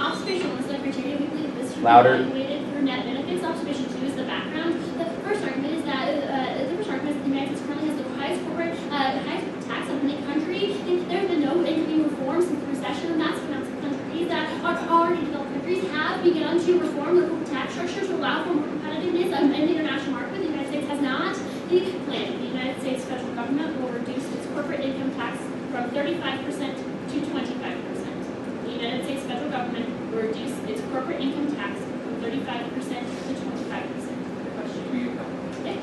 Observation 1 is the criteria weekly. This should Louder. be evaluated for net benefits. Observation 2 is the background. The first argument is that the United States currently has the highest corporate highest tax of any country. And there have been no income reforms since the recession. Massive amounts of countries that are already developed countries have begun to reform their corporate tax structure to allow for more competitiveness in the international market. The United States has not. The plan. The United States federal government will reduce its corporate income tax from 35% to 25%. The United States federal government will reduce its corporate income tax from 35% to 25%. The question. Okay.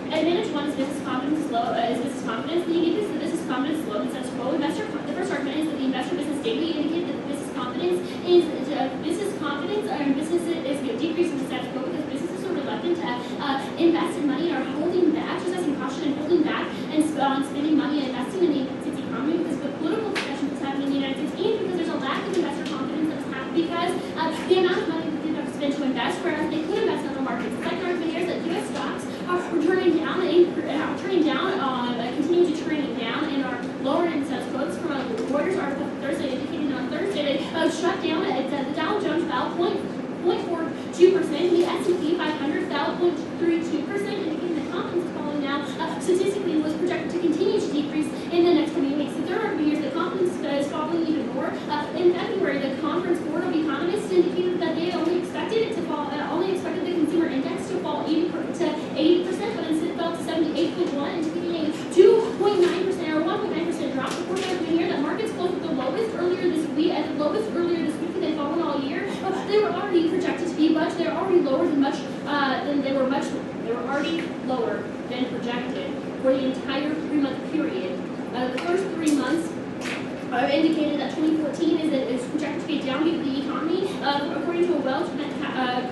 Advantage 1 is business confidence is low. Business confidence. The uniqueness of the business confidence is low and says quo. The first argument is that the investor business daily indicated that the business confidence is decreasing the status quo because businesses are reluctant to invest in money or holding back, exercising caution and holding back and spending money and investing in the United States economy because the political discussion that's happening in the United States and because there's a lack of investor confidence that's happening because the amount of money that they have to spend to invest, whereas they could invest in other markets. The second argument here is that U.S. stocks are turning down continuing to turning down and are lower in status quo. From a Reuters article Thursday indicating on Thursday they shut down the Dow Jones fell 0.42%, the S&P 500 fell 0.32%, indicating that confidence is falling now. Statistically, was projected to continue to decrease in the next coming weeks. The third argument here is that confidence is falling even more. In February, the Conference Board of Economists indicated that they only expected it to fall, the consumer index to fall 80%, but instead fell to 78.1, indicating a 2.9% or 1.9% drop. The fourth argument here that markets closed at the lowest earlier this week, they've fallen all year. They were already projected to be they were already lower than they were already lower than projected for the entire 3-month period. The first 3 months indicated that 2014 is projected to be a downbeat of the economy. According to a Welch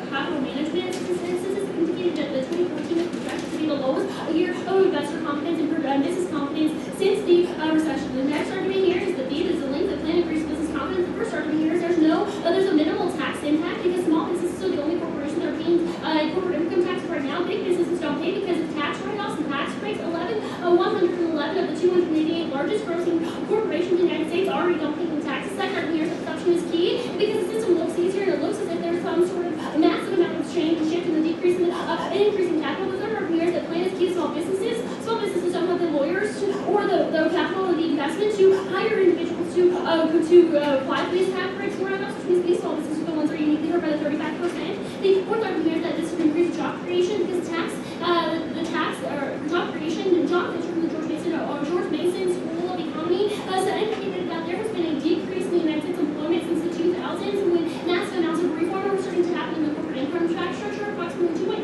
capital management statistic indicated that the 2014 is projected to be the lowest year of investor confidence and business confidence since the recession. The next argument here is that the link that plan increased business confidence. The first argument here is there's a minimal tax impact because small businesses are the only corporations that are paying corporate income tax right now. Big businesses don't pay because of tax write-offs and tax breaks. 111 of the 288 largest grossing corporations in the United States already don't pay any taxes. Second argument here is that production is key because the system looks easier and it looks as if there's some sort of massive amount of change and shift in the decrease in increasing capital. The third argument here is that plan is key to small businesses. Small businesses don't have the lawyers or the capital or the investment to hire individuals to apply for these tax breaks. These small businesses are the ones that are uniquely hurt by the 35%. The fourth argument here is that this would increase job creation because job creation and John Fisher from the George Mason School of Economy indicated that there has been a decrease in the United States employment since the 2000s when massive amounts of reform are starting to happen in the corporate income tax structure. Approximately 2.9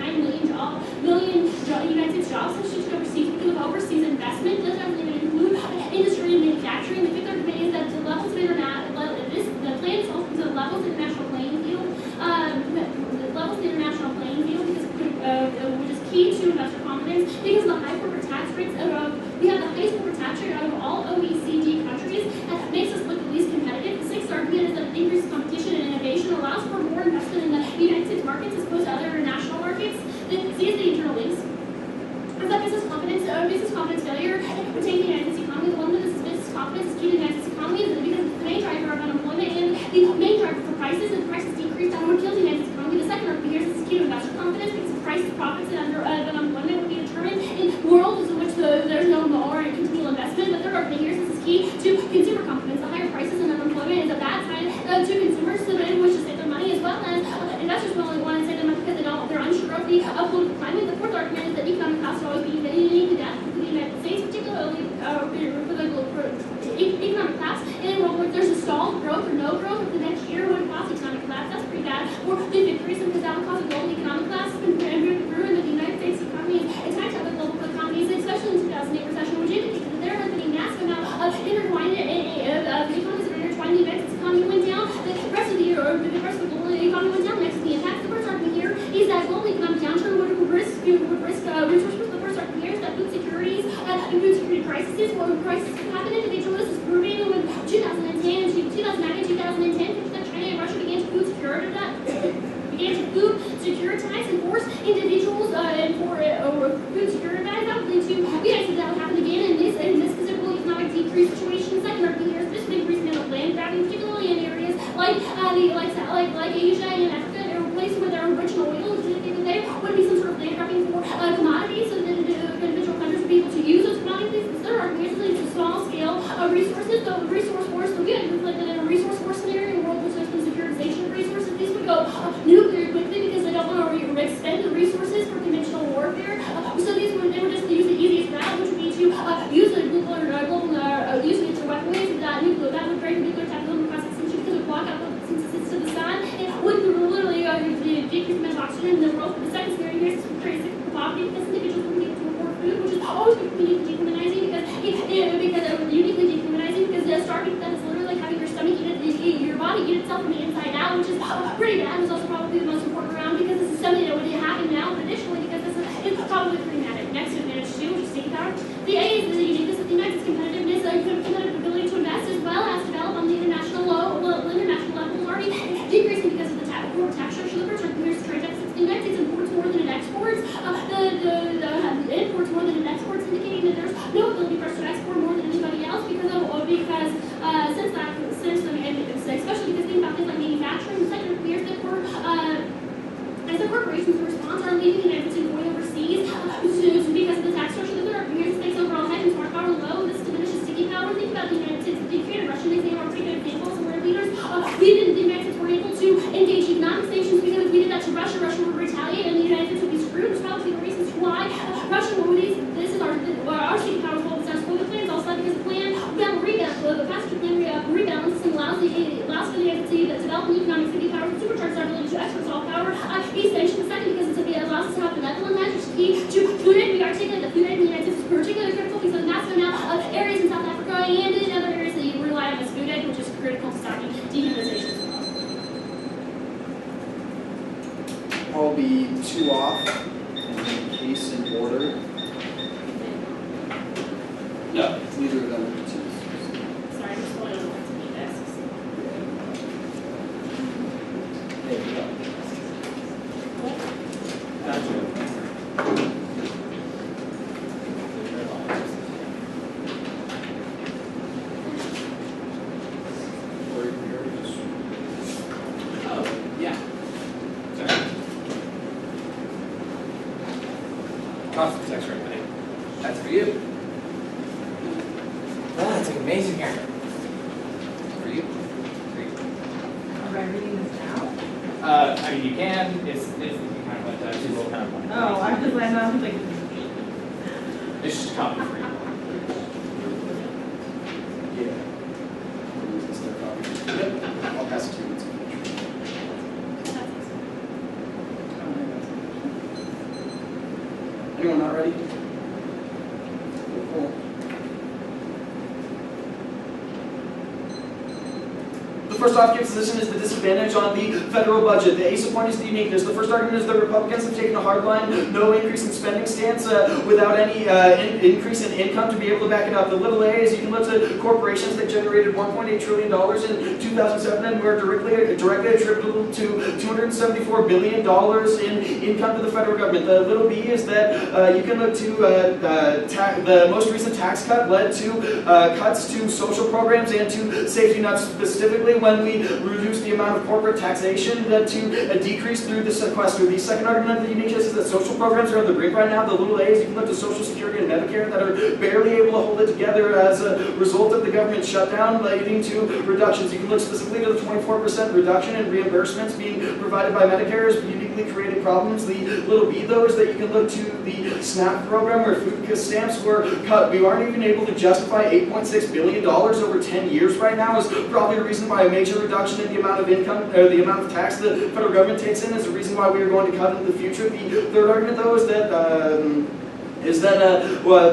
million United States jobs have shifted overseas because of overseas investment. This doesn't even include industry and manufacturing. The fifth argument is that the levels of the plan is also the levels of the international playing field. Which is key to investor confidence because of the high corporate tax rates. We have the highest corporate tax rate out of all OECD countries, and that makes us look the least competitive. The sixth argument is that the increased competition and innovation allows for more investment in the United States markets as opposed to other international markets. C is the internal links. Is that business confidence failure pertaining to the United States economy? The one that is business confidence is key to the United States economy because it's the main driver of unemployment and the main driver for prices. If prices decrease, that would kill the United States economy. The second argument here is this is key to investor confidence because if prices, profits, and unemployment would be determined in worlds in which there's no more and continual investment. The third argument here is this is key to consumer confidence. The higher prices and unemployment is a bad sign to consumers so they wish to save their money as well as investors will only want to save their money because they're unsure of the political climate. The fourth argument is that economic costs are always being unique to the United States, particularly for the economic collapse in a world where there's a stalled growth or no growth over the next year would cause economic collapse. That's pretty bad. Or the victories because that would cause a global economic collapse and ruin the United States economy is tied to other global economies, especially in the 2008 recession, which indicated that there has been a massive amount of intertwined economies that are intertwined. The United States economy went down, the rest of the year, or the rest of the global economy went down. Next to the impact. The first argument here is that global economic downturn would risk resources. The first argument here is that food security crises can happen. Individuals is proving when 2009 and 2010 that China and Russia began to food securitize and force individuals and food securitize that would lead to that would happen again in this physical economic decrease situation. The second argument here is this would increase the amount of land grabbing, particularly in So resource wars, so yeah, it's like in a resource war scenario, world which there's been securitization of resources, these would go nuclear quickly because they don't want to expend the resources for conventional warfare. So they would just use the easiest route, which would be to use the use nuclear weaponry that would break nuclear attack across extinction because it would block out photosynthesis to the sun. It would literally decrease the amount of oxygen in the world. For the second scenario here is to create cyclical poverty because individuals wouldn't be able to afford food, which is always uniquely dehumanizing because uniquely dehumanizing because starving that is literally like having your stomach your body eat itself from the inside out, which is pretty bad. It's also probably the most important round because this is something that would happen now, but additionally because this is probably pretty dramatic. Next to advantage 2, which is state power. The A is the uniqueness of the United States competitiveness, competitive ability to invest as well as develop on the international level is already decreasing because of the tax structure. The first here's trade deficits. The United States imports more than it exports. The imports more than it exports, indicating that there's no ability for us to export more than anybody else especially because think about things like manufacturing. The second appears that as the corporations response are leaving the United States and going overseas because of the tax structure. The third appears that makes overall hedge and smart power low. This diminishes sticky power. Think about the United States. The Ukraine and Russia, they are pretty good examples of where leaders, the United States were able to engage economic sanctions because if we did that to Russia, Russia would retaliate and the United States would be screwed. There's probably the reasons why Russia would this is our sticky power is well successful. The plan is also because the plan the faster plan rebalances and allows for the United States to develop an economic sticky power to supercharge our ability to export all power. Essential second because it allows us to have benevolent measures key to food aid. We articulate that food aid in the United States is particularly critical because of massive amount of areas in South Africa and in other areas that you rely on this food aid, which is critical to stopping dehumanization as well. I'll be 2 off and then case in order. No, neither of them are 2. Sorry, I'm just going on to meet desks. There we go. Gotcha. That's right, buddy. That's for you. Wow, it's like amazing here. For you. For you. Am I reading this now? I mean, you can. It's kind of like she's a little kind of funny. Oh, I'm just like, no, like. It's just a copy for you. Yeah. Is there a copy? Yep. I'll pass it to you. Anyone not ready? Cool. The first off-key position is the disadvantage on the federal budget. The ace of point is the uniqueness. The first argument is the Republicans have taken a hardline, no increase in spending stance without any increase in income to be able to back it up. The little a is you can look at corporations that generated $1.8 trillion in 2007 and were directly attributable to $274 billion in income to the federal government. The little b is that you can look to the most recent tax cut led to cuts to social programs and to safety nets, specifically when we reduce the amount of corporate taxation led to a decrease through the sequester. The second argument of the uniqueness is that social programs are on the brink right now. The little a's, you can look to Social Security and Medicare that are barely able to hold it together as a result of the government shutdown, leading to reductions. You can look specifically to the 24% reduction in reimbursements being provided by Medicare as uniquely created problems. The little b, though, is that you can look to the SNAP program where food stamps were cut. We aren't even able to justify $8.6 billion over 10 years right now is probably a reason why a major reduction in the amount of income, or the amount of tax the federal government takes in is the reason why we are going to cut in the future. The third argument, though, is that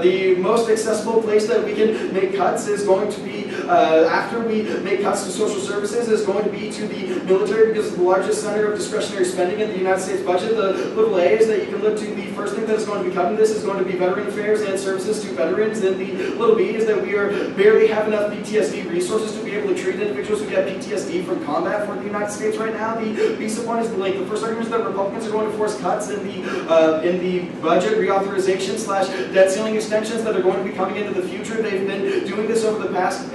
the most accessible place that we can make cuts is going to be, after we make cuts to social services, is going to be to the military because it's the largest center of discretionary spending in the United States budget. The little a is that you can look to the first thing that is going to be cut in this is going to be veteran affairs and services to veterans. And the little b is that we barely have enough PTSD resources to be able to treat individuals who get PTSD from combat for the United States right now. The b sub one is the link. The first argument is that Republicans are going to force cuts in the budget reauthorization / debt ceiling extensions that are going to be coming into the future. They've been doing this over the past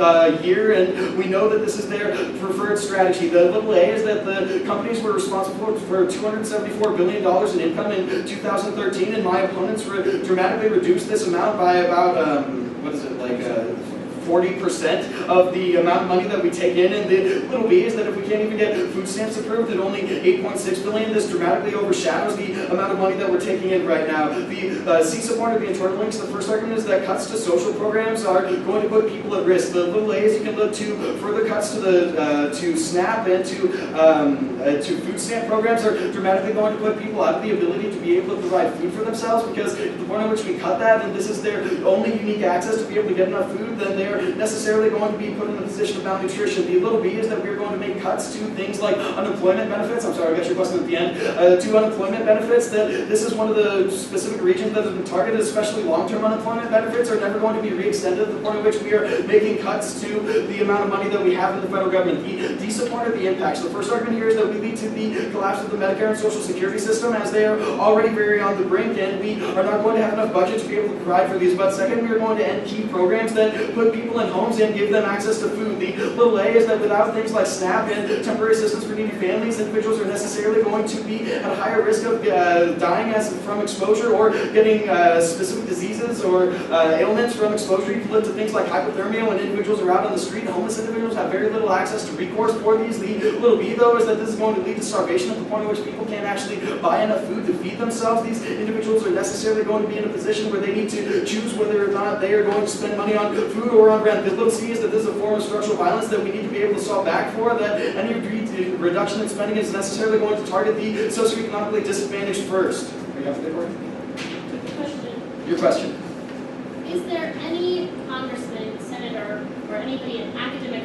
year, and we know that this is their preferred strategy. The little a is that the companies were responsible for $274 billion in income in 2013, and my opponents dramatically reduced this amount by about, 40%. 40% of the amount of money that we take in. And the little b is that if we can't even get food stamps approved at only $8.6 billion, this dramatically overshadows the amount of money that we're taking in right now. The C support of the internal links, the first argument is that cuts to social programs are going to put people at risk. The little a's you can look to further cuts to SNAP and to food stamp programs are dramatically going to put people out of the ability to be able to provide food for themselves, because at the point at which we cut that and this is their only unique access to be able to get enough food, then they're necessarily going to be put in a position of malnutrition. The little b is that we're going to make cuts to things like unemployment benefits. I'm sorry, I got your question at the end. To unemployment benefits, that this is one of the specific regions that has been targeted, especially long-term unemployment benefits are never going to be re-extended at the point at which we are making cuts to the amount of money that we have in the federal government. The D support of the impacts. The first argument here is that we lead to the collapse of the Medicare and Social Security system, as they are already very on the brink, and we are not going to have enough budget to be able to provide for these. But second, we are going to end key programs that put people in homes and give them access to food. The little a is that without things like SNAP and temporary assistance for needy families, individuals are necessarily going to be at a higher risk of dying from exposure or getting specific diseases or ailments from exposure. You can look to things like hypothermia when individuals are out on the street. Homeless individuals have very little access to recourse for these. The little b, though, is that this is going to lead to starvation at the point at which people can't actually buy enough food to feed themselves. These individuals are necessarily going to be in a position where they need to choose whether or not they are going to spend money on food or on rent. The little c is that this is a form of structural violence that we need to be able to solve back for, that any reduction in spending is necessarily going to target the socioeconomically disadvantaged first. Are you happy, Deborah? Question. Your question. Is there any congressman, senator, or anybody in academic,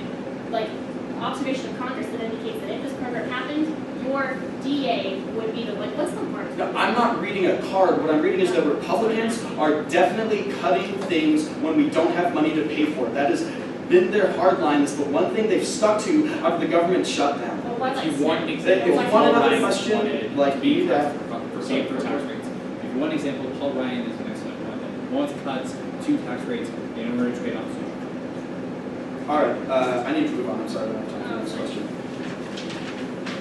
observation of Congress that indicates that if this program happened, your DA would be the one? What's the mark? No, I'm not reading a card. What I'm reading is that Republicans are definitely cutting things when we don't have money to pay for it. That has been their hard line. It's the one thing they've stuck to after the government shutdown. Well, what, If you want an If example, you Like want another Ryan question, wanted like to be me, that for tax rates. If you want an example, Paul Ryan is an excellent one. He wants cuts to tax rates in order to trade off social. all right, I need to move on. I'm sorry, I don't have time for the next question.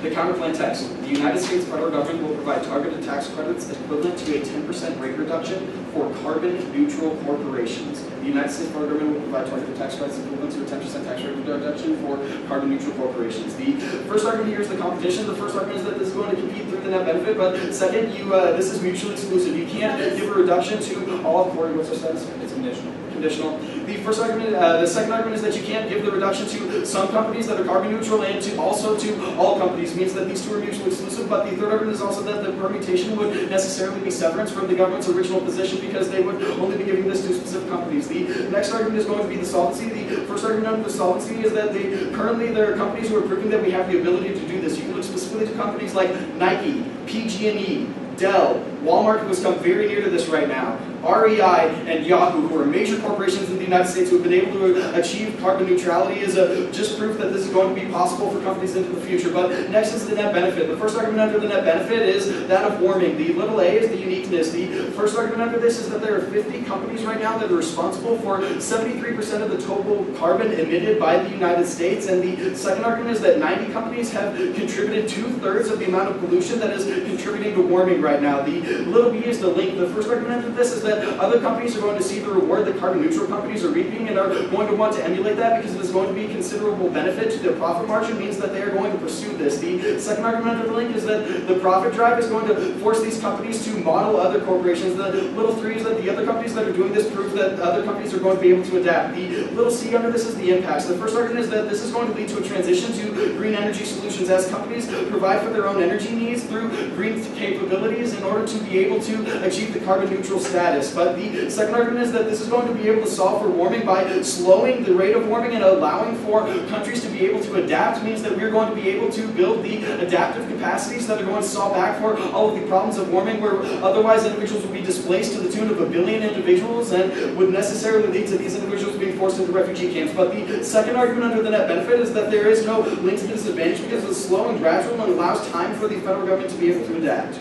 The counterplan text. The United States federal government will provide targeted tax credits equivalent to a 10% rate reduction for carbon-neutral corporations. The United States federal government will provide targeted tax credits equivalent to a 10% tax rate reduction for carbon-neutral corporations. The first argument here is the competition. The first argument is that this is going to compete through the net benefit, but second, this is mutually exclusive. You can't give a reduction to all of Corey. What's our status? It's conditional. Conditional. The second argument is that you can't give the reduction to some companies that are carbon neutral and also to all companies. It means that these two are mutually exclusive. But the third argument is also that the permutation would necessarily be severance from the government's original position, because they would only be giving this to specific companies. The next argument is going to be the solvency. The first argument under the solvency is that currently there are companies who are proving that we have the ability to do this. You can look specifically to companies like Nike, PG&E, Dell, Walmart, who has come very near to this right now, REI, and Yahoo, who are major corporations in the United States who have been able to achieve carbon neutrality, is just proof that this is going to be possible for companies into the future. But next is the net benefit. The first argument under the net benefit is that of warming. The little a is the uniqueness. The first argument under this is that there are 50 companies right now that are responsible for 73% of the total carbon emitted by the United States. And the second argument is that 90 companies have contributed 2/3 of the amount of pollution that is contributing to warming right now. The little b is the link. The first argument under this is that other companies are going to see the reward that carbon neutral companies are reaping and are going to want to emulate that, because it is going to be considerable benefit to their profit margin, means that they are going to pursue this. The second argument under the link is that the profit drive is going to force these companies to model other corporations. The little three is that the other companies that are doing this prove that other companies are going to be able to adapt. The little c under this is the impacts. The first argument is that this is going to lead to a transition to green energy solutions as companies provide for their own energy needs through green capabilities in order to be able to achieve the carbon neutral status. But the second argument is that this is going to be able to solve for warming by slowing the rate of warming and allowing for countries to be able to adapt. Means that we're going to be able to build the adaptive capacities that are going to solve back for all of the problems of warming, where otherwise individuals would be displaced to the tune of 1 billion individuals and would necessarily lead to these individuals being forced into refugee camps. But the second argument under the net benefit is that there is no link to disadvantage, because it's slow and gradual and allows time for the federal government to be able to adapt.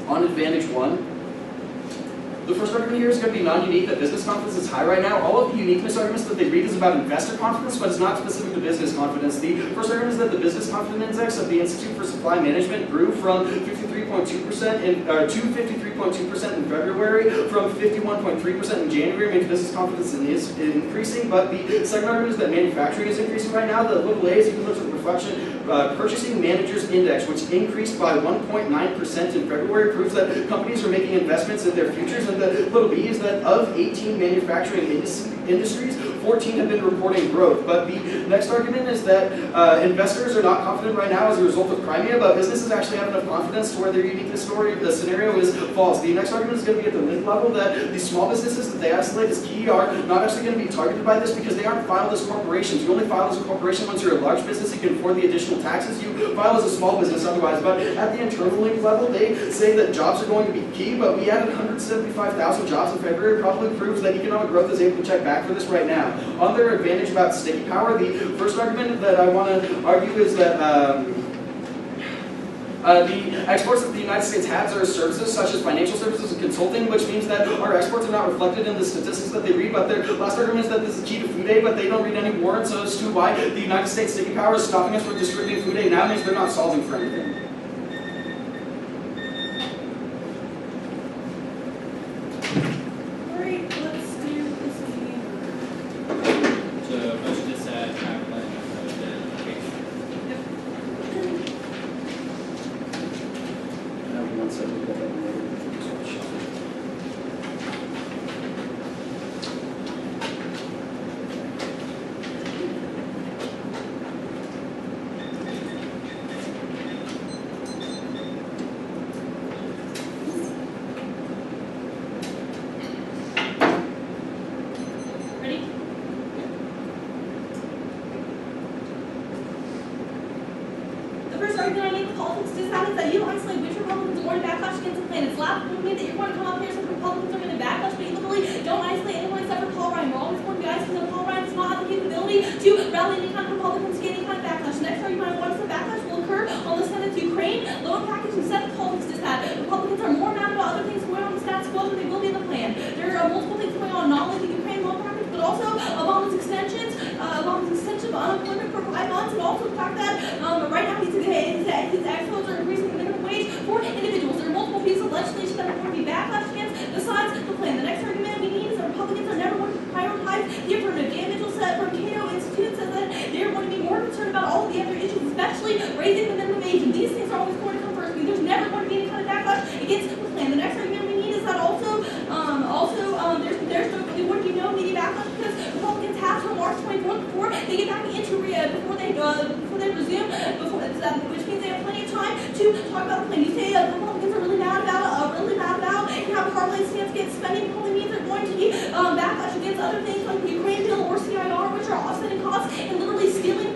On advantage one, The first argument here is going to be non-unique, that business confidence is high right now. All of the uniqueness arguments that they read is about investor confidence, but it's not specific to business confidence. The first argument is that the business confidence index of the Institute for Supply Management grew from 53.2% to 53.2% in February, from 51.3% in January, means business confidence is increasing. But the second argument is that manufacturing is increasing right now. The little A's, you can look at the reflection. Purchasing Managers Index, which increased by 1.9% in February, proves that companies are making investments in their futures. And the little b is that of 18 manufacturing industries, 14 have been reporting growth. But the next argument is that investors are not confident right now as a result of Crimea, but businesses actually have enough confidence to where their uniqueness story, the scenario is false. The next argument is going to be at the link level, that the small businesses that they isolate as key are not actually going to be targeted by this because they aren't filed as corporations. You only file as a corporation once you're a large business, you can afford the additional taxes. You file as a small business otherwise. But at the internal link level, they say that jobs are going to be key, but we added 175,000 jobs in February, probably proves that economic growth is able to check back for this right now. On their advantage about sticky power, the first argument that I want to argue is that the exports that the United States has are services such as financial services and consulting, which means that our exports are not reflected in the statistics that they read. But their last argument is that this is key to food aid, but they don't read any warrants as to why the United States sticky power is stopping us from distributing food aid now, means they're not solving for anything. Alright, let's do this again. So motion to set traffic light identification. One second. Ready? The first argument I make with politics is that you don't isolate which Republicans are going to backlash against the plan. It's laughable to me that you're going to come up here and say Republicans are going to backlash, but you literally don't isolate anyone except for Paul Ryan. We're always going to be isolating Paul Ryan does not have the capability to rally any kind of Republicans to get any kind of backlash. The next argument I want is that backlash will occur on the Senate's Ukraine loan package and Senate politics is that Republicans are more mad about other things going on in the status quo than they will be in the plan. There are multiple things going on, not only the Ukraine loan package, but also Obama's extension of unemployment for 5 months, and also the fact that right now his exports are increasing the minimum wage for individuals. There are multiple pieces of legislation that are going to be backlash against besides the plan. The next argument we need is that Republicans are never going to prioritize the affirmative. The individual set from Cato Institute says that they're going to be more concerned about all of the other issues, especially raising the minimum age, and these things are always going to come first. There's never going to be any kind of backlash against the plan. The next argument we need is that there's going to be no immediate backlash because Republicans have till March 24th before they get back into before they resume, which means they have plenty of time to talk about the plan. You say Republicans are really mad about and have a hard-line stance against spending, probably means they're going to be backlash against other things like the Ukraine bill or CIR, which are offsetting costs and literally stealing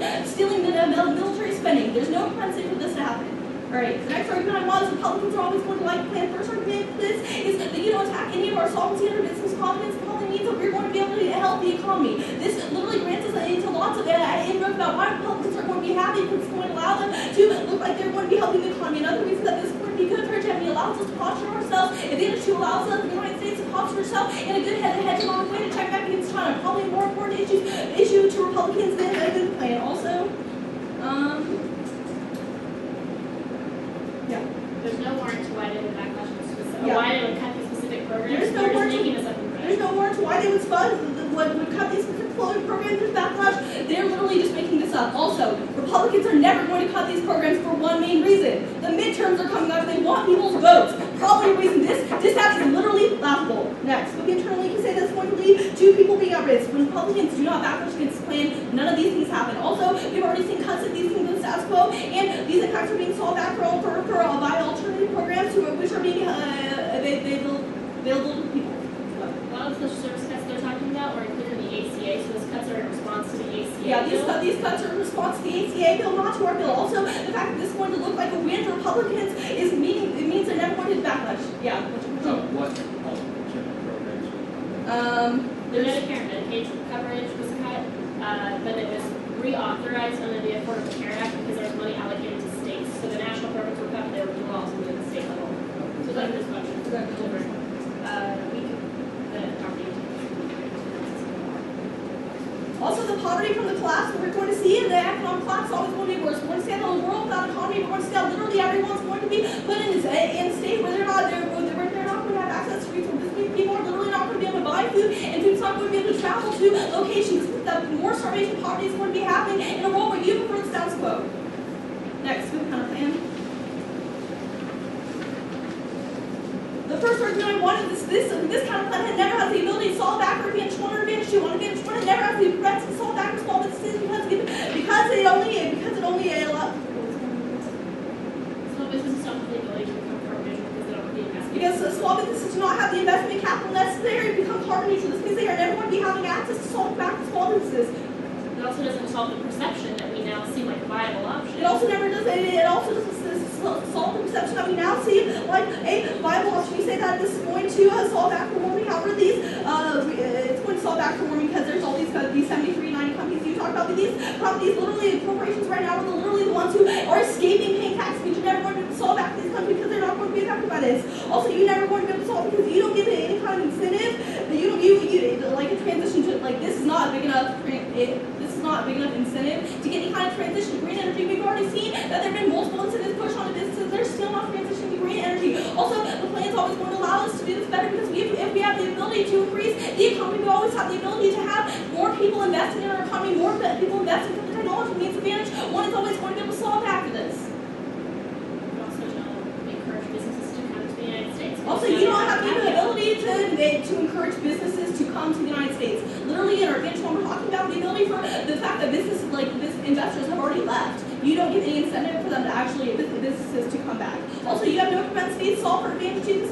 the military spending. There's no propensity for this to happen. Alright, the next argument I want is Republicans are always going to like the plan. First argument for this is that you don't attack any of our solvency under business confidence. It probably means that we're going to be able to help the economy. This literally grants us into lots of inroads about why Republicans are going to be happy because it's going to allow them to look like they're going to be helping the economy. Another reason that this is going to be good for hegemony allows us to posture ourselves. Advantage 2 allows us, the United States, to posture itself in a good hegemonic way to check back against China. Probably a more important issue to Republicans than the plan. Also, yeah. There's no warrant to why they would backlash on specific, Yeah. why they would cut these specific programs. There's no They're warrant just to- making this up in print. There's no warrant to why they would cut these specific programs as backlash. They're literally just making this up. Also, Republicans are never going to cut these programs for one main reason. The midterms are coming up and they want people's votes. Probably a reason this act is literally laughable. Next, look internally, you can say that's going to lead to people being at risk. When Republicans do not backlash against the plan, none of these things happen. Also, we've already seen cuts of these things in the status quo, and these impacts are being solved back by alternative programs which are being available to people. A lot of the social service cuts they're talking about are included in the ACA, so those cuts are in response to the ACA. Yeah, bill. these cuts are in response to the ACA bill, not to our bill. Also, the fact that this is going to look like a win for Republicans it means they're never going to backlash. Yeah. What alternative programs? The Medicare and Medicaid coverage was cut, but it was reauthorized under the Affordable Care Act because there was money allocated to states. So the national programs were cut, but they were also moved at the state level. So like this budget. We Also, the poverty from the collapse that we're going to see in the economic collapse is always going to be worse. We're going to see that in a world without economy. We're going to see that literally everyone's going to be put in a state where they're not going to have access to resources. People are literally not going to be able to buy food, and food's not going to be able to travel to locations. That more starvation and poverty is going to be happening in a world where you prefer the status quo. Next, food counterplan. The first argument I wanted is this kind of plan never has the ability to solve backward advantage 1 or advantage 2. Advantage 1 it never has the ability to solve backward small businesses because it only allows. Small businesses don't have the ability to become carbon neutral because they don't have the investment. Because small businesses do not have the investment capital necessary to become carbon neutral. This means they are never going to be having access to solve backward small businesses. It also doesn't solve the perception that we now seem like a viable option. It also never does. It also doesn't solve the perception that we now see like a viable option. You say that this is going to solve backward warming. However, it's going to solve backward warming because there's all these 73, 90 companies you talk about. These companies, literally corporations right now, are literally the ones who are escaping paying taxes. You're never going to be able to solve back these companies because they're not going to be affected by this. Also, you're never going to be able to solve because you don't give it any kind of incentive. You like a transition to like this is not big enough. This is not a big enough incentive to get any kind of transition to green energy. We've already seen that there have been multiple incentives pushed on businesses. They're still not transitioning to green energy. Also, the plan is always going to allow us to do this better because if we have the ability to increase the economy, we always have the ability to have more people investing in our economy, more people investing in the technology means advantage. One is always going to be able to solve after this. We also don't encourage businesses to come to the United States. Also, you don't have the ability to encourage businesses to come to the United States. Literally, in our advantage one, we're talking about the ability for the fact that investors have already left. You don't give any incentive for them to actually businesses to come back. Also, you have no propensity to solve for advantage two.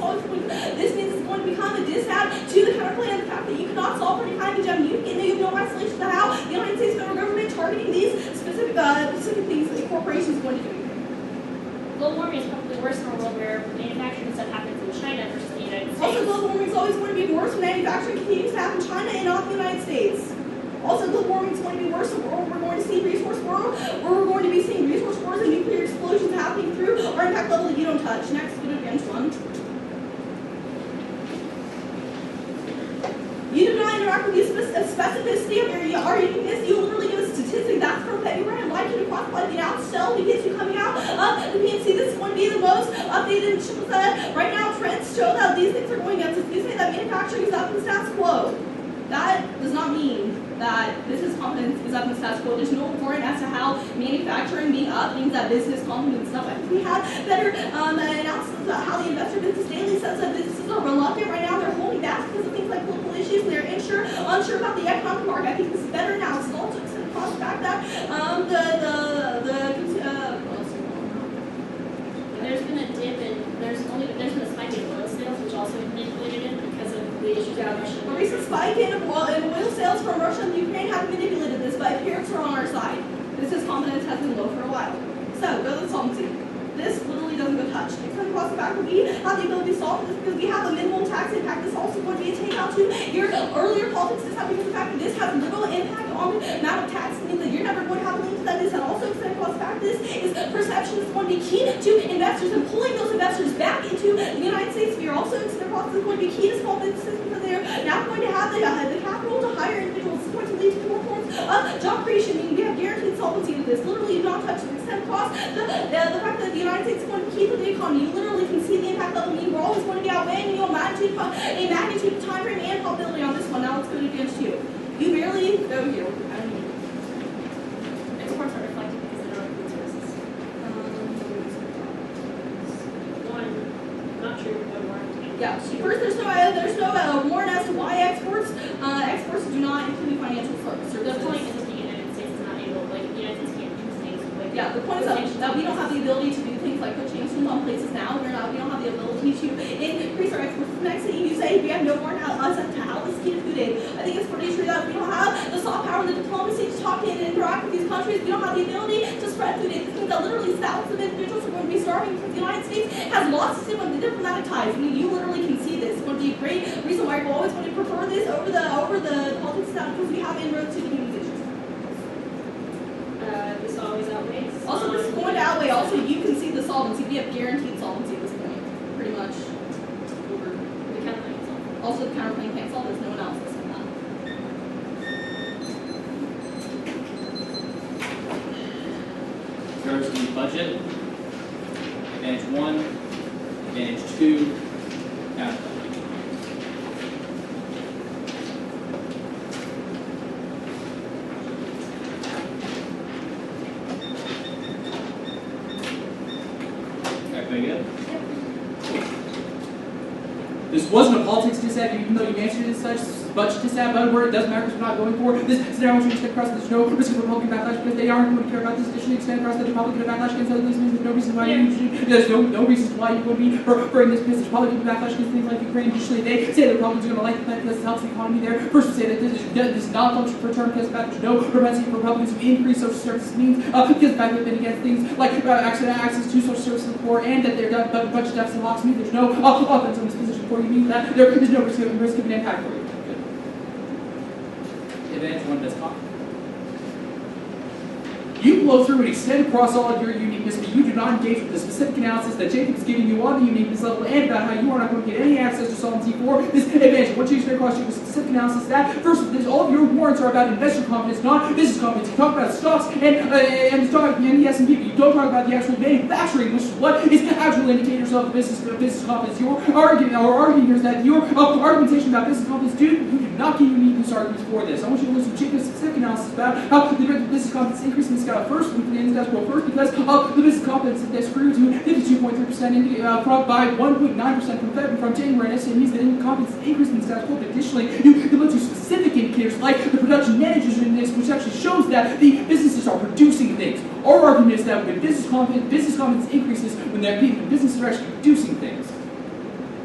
This means it's going to become a disadvantage to the counterplan. The fact that you cannot solve for any kind of hegemony. You have no isolation to how the United States federal government targeting these specific things that corporations are going to do. Global warming is probably worse in a world where manufacturing stuff happens in China versus the United States. Also, global warming is always going to be worse when manufacturing continues to happen in China and not the United States. Also, global warming is going to be worse in a world where we're going to see resource wars, where we're going to be seeing resource wars and nuclear explosions happening through our impact level that you don't touch. Next, good advantage one. You do not interact with the specificity of your uniqueness. You literally give a statistic that's from February. I'd like you to quantify the out cell we get you coming out of the PNC. This is going to be the most updated. Right now, trends show that these things are going up. So if you say that manufacturing is up in status quo, that does not mean that business confidence is up in status quo. There's no warrant as to how manufacturing being up means that business confidence is up. I think we have better analysis about how the Investor Business Daily says that businesses are reluctant right now. They're holding back because of things like political issues. They're unsure about the economic market. I think this is better analysis. Also, extended across the fact that there's been a dip in there's been a spike in oil sales, which also manipulated it because of the issues of Russia. A recent spike in oil sales from Russia and Ukraine have manipulated this, but appearance are on our side. Business confidence has been low for a while. So, go to the solvency. This literally doesn't go touch. It's going to cross the fact that we have the ability to solve this because we have a minimum tax impact. This is also going to be a takeout to your earlier politics. This having the fact that this has little impact on the amount of tax. It means that you're never going to have a link to that. This and also extend across the fact that this is perception is going to be key to investors and pulling those investors back into the United States. We are also extended across this is going to be key to small businesses because they are now going to have the capital to hire individuals. This is going to lead to more forms of job creation. Meaning we have guaranteed solvency with this. Literally, you do not touch this. Extend across the fact that the United States is going to keep with the economy. You literally can see the impact level. Meaning we're always going to be outweighing a magnitude of time frame and probability on this one. Now let's go to advantage two. You barely go here. I don't need it. Exports are reflected because they don't include services. One, not true, but warranty. Yeah. First, there's no warrant as to why exports do not include financial services. The point is that the United States is not able, like, the United States can't do things like. Yeah, the point is that we don't have the ability to do things like put sanctions on places now. We don't have the ability to increase our exports. The next thing you say, we have no warrant as to how this key to food aid. I think it's pretty true that we don't have the soft power and the diplomacy to talk and interact with these countries. We don't have the ability to spread food aid. This means that literally thousands of individuals are going to be starving because the United States has lost its diplomatic ties. I mean, you literally can see this. It's going to be a great reason why you're always going to prefer this over the politics stuff because we have inroads to the human issues. This always outweighs. Also, this is going to outweigh. Also, you can see the solvency. We have guaranteed solvency at this point, pretty much. Over The counterplan itself. also the counterplan can't solve. There's no analysis in that. there's the budget, advantage 1, advantage 2, add budget. Very good. This wasn't a politics dissent, even though you answered it as such. Budget dissent, but where it doesn't matter because we're not going for this scenario. Which extend across, there's no risk of Republican backlash because they aren't going to care about this. Additionally, extend across the Republican backlash against other listeners. There's no reason why there's no reasons why you're going to be referring this because there's Republican backlash against things like Ukraine. Additionally, they say the Republicans are going to like the plan because it helps the economy there. First, we say that this is not a function for term because the fact there's no propensity for Republicans to increase social services means because the fact they've been against things like access to social services for the poor and that they're budget deficit locks mean there's no offense on this position for you means that there is no risk of an impact for you. Good. Advantage 1 does talk. You blow through and extend across all of your uniqueness, but you do not engage with the specific analysis that Jacob is giving you on the uniqueness level and about how you are not going to get any access to Solvency 4. This advantage, once you extend across your specific analysis, that first, all of your warrants are about investor confidence, not business confidence. You talk about stocks and the S&P, but you don't talk about the actual manufacturing, which is what is actual indicators of business confidence. Your argument here is that your argumentation about business confidence, you do not give uniqueness arguments for this. I want you to listen to Jacob's specific analysis about how the business confidence increase in the scale first, first because the business confidence index grew to 52.3% by 1.9% from January. And SMEs that confidence increased in the status quo. Additionally, you can look to specific indicators like the production managers index, which actually shows that the businesses are producing things. Our argument is that when business confidence increases, when businesses are actually producing things.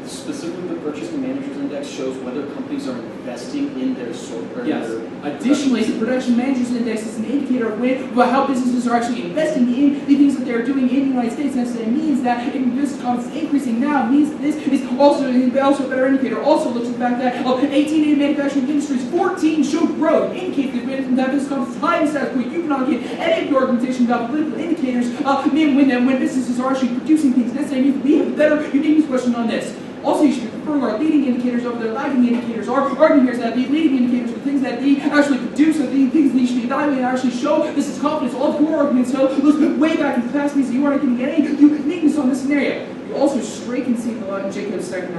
Specifically, the Purchasing Managers Index shows whether companies are investing in their software. Yes. Additionally, the Production Managers Index is an indicator of how businesses are actually investing in the things that they're doing in the United States. And it means that if business confidence is increasing now, means this is also a better indicator. Also looks at the fact that of 18 in manufacturing industries, 14 showed growth, indicating that business confidence is high in status quo. You cannot get any of your argumentation about political indicators when businesses are actually producing things. That's means we have a better uniqueness question on this. Also, you should be preferring our leading indicators over their lagging indicators. Our argument here is that the leading indicators are the things that they actually produce, are the things that you should be evaluating and actually show this is confidence. All of your arguments, so look way back in the past means you aren't getting any uniqueness on this scenario. You also straight concede the line in Jacob's second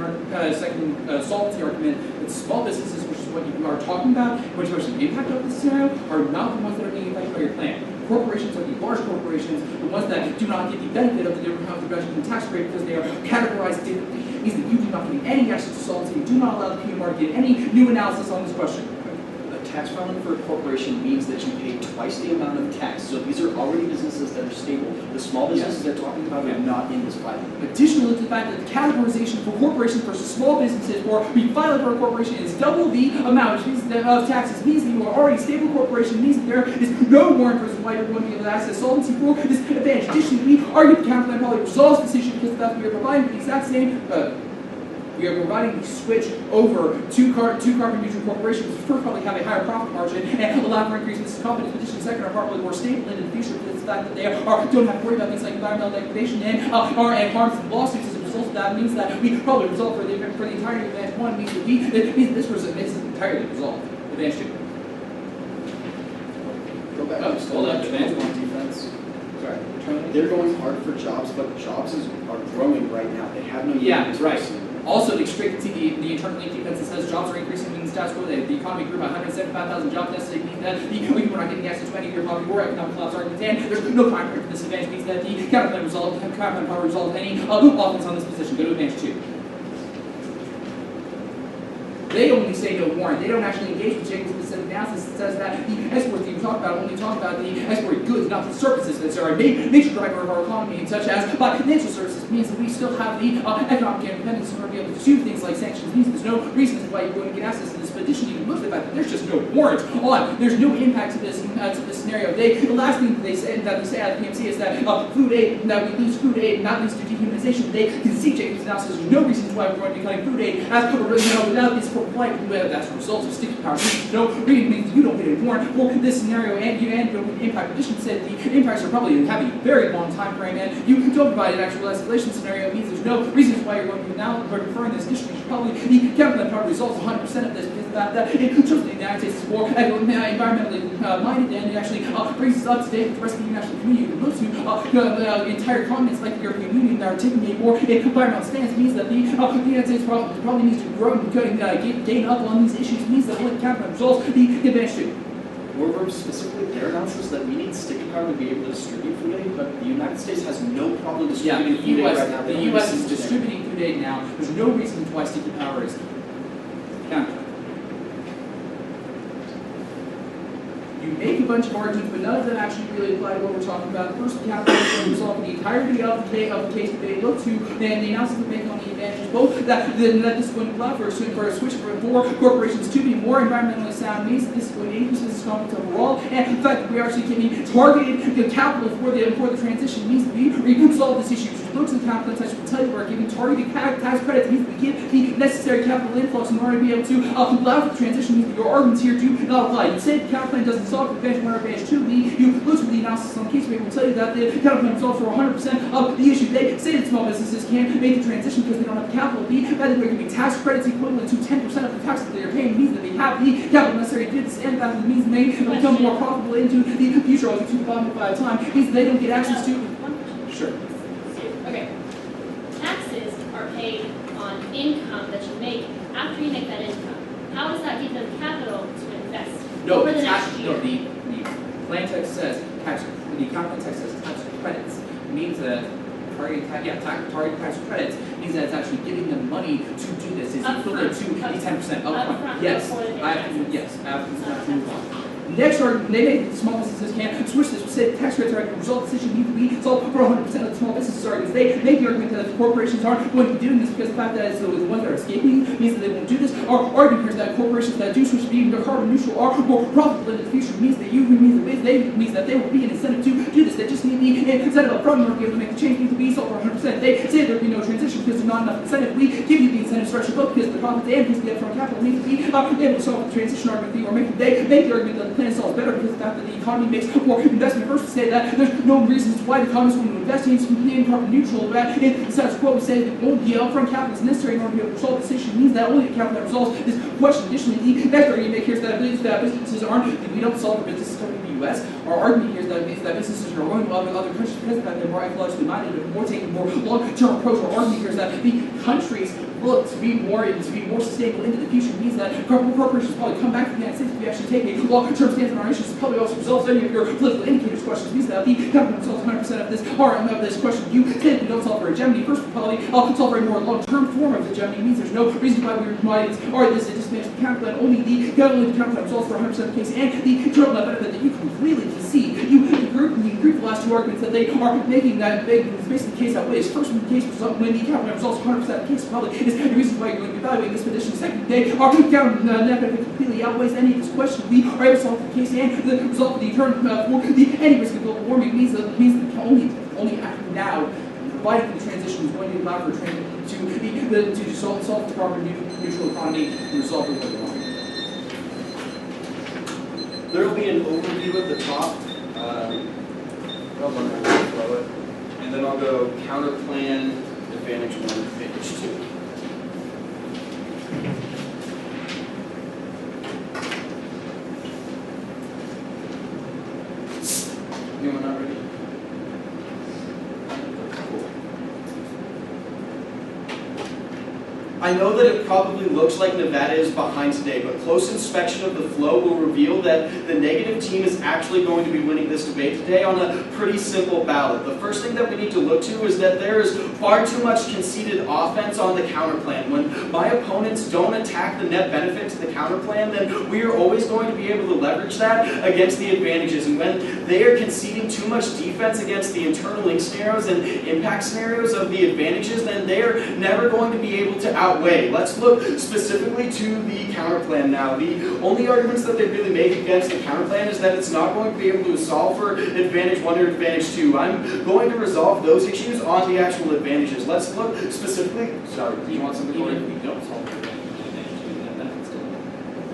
solvency argument that small businesses, which is what you are talking about, which are the impact of this scenario, are not the ones that are being impacted by your plan. Corporations are the large corporations, the ones that do not get the benefit of the reduction in the tax rate because they are categorized differently. It means that you do not get any access to solvency, you do not allow the PMR to get any new analysis on this question. A tax filing for a corporation means that you pay twice the amount of tax. So these are already businesses that are stable. The small businesses they're talking about are not in this filing. Additionally, to the fact that the categorization for corporations versus small businesses, or when you file for a corporation, is double the amount of taxes. Means that you are already a stable corporation. Means that there is no warrant for why you're going to be able to access solvency for this advantage. Additionally, we argue the counterplan probably resolves this issue because of that we are providing the exact same. We are providing the switch over to carbon neutral corporations, which first probably have a higher profit margin and allow for increased business confidence. Additionally, second, are probably more stable in the future because of the fact that they don't have to worry about things like environmental degradation and harms and lawsuits as a result of that. Means that we probably resolve for the entirety of Advantage 1 means that this is entirely resolved. Advantage 2. Go back. Hold up. Advantage 1 defense. Sorry. They're going hard for jobs, but jobs are growing right now. They have no uniqueness. Yeah, right. Also, the straight see the internal link defense that says jobs are increasing in the status quo. The economy grew by 175,000 jobs. Necessarily means that we're not getting access to any of your poverty or economic collapse arguments, and there's no time frame for this advantage. Means that the counterplan probably resolves any offense on this position. Go to advantage 2. They only say no warrant. They don't actually engage with Jacob's specific analysis that says that the exports that you talk about only talk about the exported goods, not the services that are a major driver of our economy, such as financial services. It means that we still have the economic independence in order to be able to do things like sanctions. It means there's no reason why you're going to get access to this. But additionally, you look at the fact that there's just no warrant on. There's no impact to this scenario. The last thing that they say at the PMC is that food aid, that we lose food aid, not least to dehumanization. They can see Jacob's analysis. There's no reasons why we're going to be cutting food aid without this flight, that's a result of sticking power. No reason means you don't get a warrant for this scenario, and you don't get impact. Addition said the impacts are probably having a very long time frame, and you don't provide an actual escalation scenario. It means there's no reasons why you're going to now referring this. Additionally, you should probably the counterplan probably resolves 100% of this because of that it shows that the United States is more environmentally minded, and it actually brings us up to date with the rest of the international community. We look to entire continents like the European Union that are taking a more environmental stance. Means that the United States probably needs to grow and gain up on these issues. Means that only capital results the advantage to. We're specifically their analysis that we need sticking power to be able to distribute food aid, but the United States has no problem distributing food aid right now. The U.S. is distributing food aid now. There's no reason why sticky power is counter. You make a bunch of arguments, but none of them actually really apply to what we're talking about. The first capitalism resolving the entirety of the case debate look to, and the analysis we're making on the advantages, both that this is going to allow for a switch for corporations to be more environmentally sound, means that this is going to increase business confidence overall, and the fact that we are actually giving targeted capital for the transition means that we resolve this issue. If you look to the capital tax, we'll tell you we're giving targeted tax credits, means that we give the necessary capital influx in order to be able to allow for the transition, means that your arguments here do not apply. You say the capital plan doesn't solve for advantage 1 or advantage 2, you look to the analysis on the case rate, will tell you that the capital plan solves for 100% of the issue. They say that small businesses can't make the transition because they don't have the capital. That there can be tax credits equivalent to 10% of the taxes that they're paying, means that they have the capital necessary to do this, and that means they become more profitable into the future. I'll get to the bottom of the time, means that they don't get access to. Sure. Okay. Taxes are paid on income that you make after you make that income. How does that give them capital to invest over the next year? No, the plan text says the account text says tax credits. It means that target tax credits means that it's actually giving them money to do this. It's equivalent to the 10% upfront. Yes, after move on. Next, they make the small businesses can switch the specific tax credits argument. Result decision needs to be solved for 100% of the small businesses arguments. They make the argument that the corporations aren't going to be doing this because the fact that it's the ones that are escaping means that they won't do this. Our argument here is that corporations that do switch to being carbon neutral are more profitable in the future. Means that they will be an incentive to do this. They just need the incentive up front in order to be able to make the change. Needs to be solved for 100%. They say there will be no transition because there's not enough incentive. We give you the incentive structure both because the profits and because the upfront capital needs to be able to solve the transition argument. Or they make the argument that the plan solves better because of the fact that the economy makes more investment. First, we say that there's no reasons why the economy is going to invest in carbon neutral. But in the status quo, we say that only the upfront capital is necessary in order to be able to resolve this issue. It means that only the capital that resolves this question. Additionally, the next argument you make here is that businesses aren't, we don't solve for businesses coming to the U.S. Our argument here is that businesses are going to other countries because of that they're more ecologically minded and more taking more long-term approach. Our argument here is that the countries look to be more sustainable into the future. It means that corporations probably come back to the United States if we actually take a long-term stance on our issues. It probably also resolves any of your political indicators questions. It means that the government solves 100% of this question. You say we don't solve for hegemony. First, we probably solve for a more long-term form of hegemony. It means there's no reason why we might this disadvantage the counter plan. Only the counter plan solves for 100% of the case, and the total net benefit that you completely concede. You group the last two arguments that they are making that basically the case outweighs. First, when the case when the counter plan resolves 100% of the case, probably is the reason why you're going to be evaluating this petition. Second, our counter net benefit completely outweighs any of this question. We are able to solve the case, and the result of the return for any risk of global warming means that only after now, provided the transition is going to allow for to solve the carbon neutral economy and resolve the global warming. There will be an overview at the top. And then I'll go counter plan, advantage 1, advantage 2. Anyone not ready? Cool. I know that it probably looks like Nevada is behind today, but close inspection of the flow will reveal that the negative team is actually going to be winning this debate today on a pretty simple ballot. The first thing that we need to look to is that there is far too much conceded offense on the counter plan. When my opponents don't attack the net benefit to the counter plan, then we are always going to be able to leverage that against the advantages. And when they are conceding too much defense against the internal link scenarios and impact scenarios of the advantages, then they are never going to be able to outweigh. Let's look specifically to the counter plan now. The only arguments that they really make against the counter plan is that it's not going to be able to solve for advantage 1 or advantage 2. I'm going to resolve those issues on the actual advantages. Let's look specifically. Sorry, do you want something? Even if we don't solve for advantage 2, then that's still.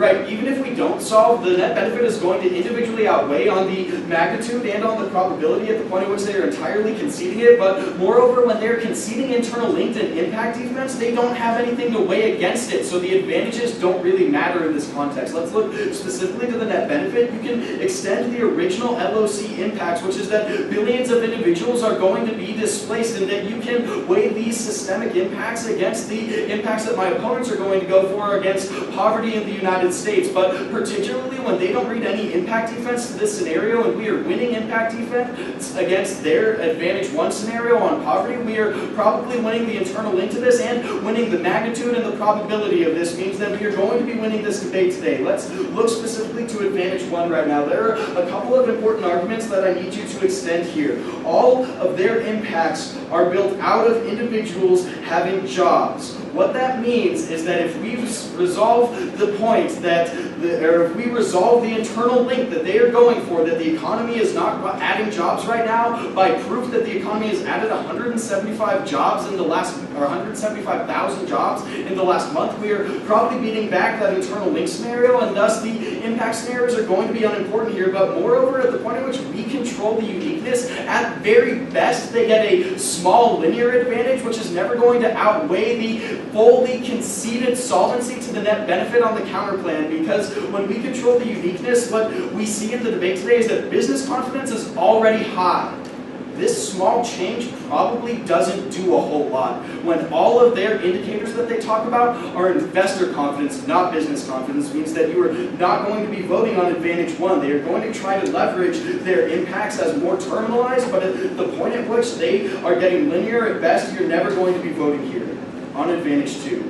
Right, even if we don't solve, the net benefit is going to individually outweigh on the magnitude and on the probability at the point at which they are entirely conceding it, but moreover, when they're conceding internal linked and impact defense, they don't have anything to weigh against it, so the advantages don't really matter in this context. Let's look specifically to the net benefit. You can extend the original LOC impacts, which is that billions of individuals are going to be displaced, and that you can weigh these systemic impacts against the impacts that my opponents are going to go for against poverty in the United States. But particularly when they don't read any impact defense to this scenario, and we are winning impact defense against their advantage one scenario on poverty, we are probably winning the internal link to this and winning the magnitude and the probability of this means that we are going to be winning this debate today. Let's look specifically to advantage one right now. There are a couple of important arguments that I need you to extend here. All of their impacts are built out of individuals having jobs. What that means is that if we resolve the point that, or if we resolve the internal link that they are going for, that the economy is not adding jobs right now, by proof that the economy has added 175 jobs in the last, or 175,000 jobs in the last month, we are probably beating back that internal link scenario, and thus the impact scenarios are going to be unimportant here. But moreover, at the point at which we control the uniqueness, at very best they get a small linear advantage, which is never going to outweigh the fully conceded solvency to the net benefit on the counter plan, because when we control the uniqueness, what we see in the debate today is that business confidence is already high. This small change probably doesn't do a whole lot when all of their indicators that they talk about are investor confidence, not business confidence. It means that you are not going to be voting on advantage one. They are going to try to leverage their impacts as more terminalized, but at the point at which they are getting linear at best, you're never going to be voting here on advantage two.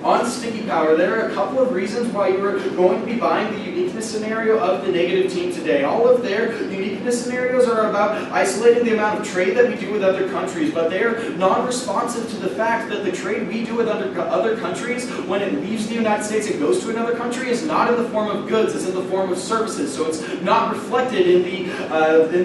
On sticky power, there are a couple of reasons why you are going to be buying the uniqueness scenario of the negative team today. All of their uniqueness scenarios are about isolating the amount of trade that we do with other countries, but they are non-responsive to the fact that the trade we do with other countries, when it leaves the United States and goes to another country, is not in the form of goods, it's in the form of services. So it's not reflected in